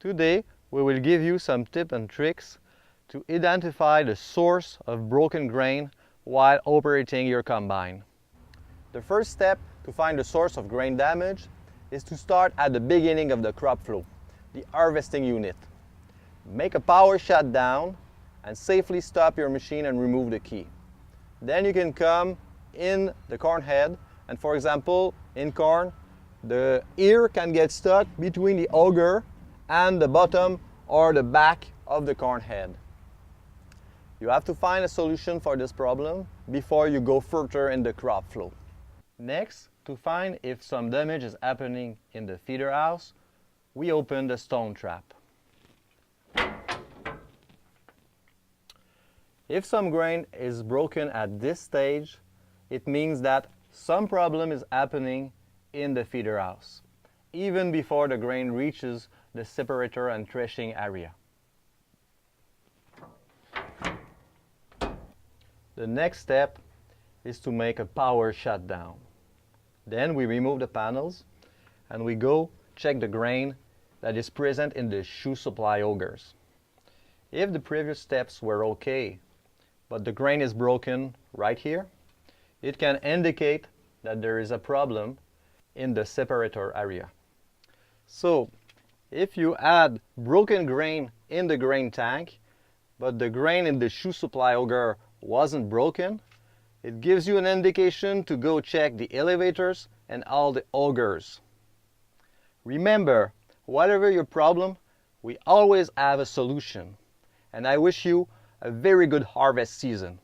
Today, we will give you some tips and tricks to identify the source of broken grain while operating your combine. The first step to find the source of grain damage is to start at the beginning of the crop flow, the harvesting unit. Make a power shutdown and safely stop your machine and remove the key. Then you can come in the corn head, and for example, in corn, the ear can get stuck between the auger and the bottom or the back of the corn head. You have to find a solution for this problem before you go further in the crop flow. Next, to find if some damage is happening in the feeder house, we open the stone trap. If some grain is broken at this stage, it means that some problem is happening in the feeder house, even before the grain reaches the separator and threshing area. The next step is to make a power shutdown. Then we remove the panels and we go check the grain that is present in the shoe supply augers. If the previous steps were okay, but the grain is broken right here, it can indicate that there is a problem in the separator area. So, if you add broken grain in the grain tank, but the grain in the shoe supply auger wasn't broken, it gives you an indication to go check the elevators and all the augers. Remember, whatever your problem, we always have a solution. And I wish you a very good harvest season.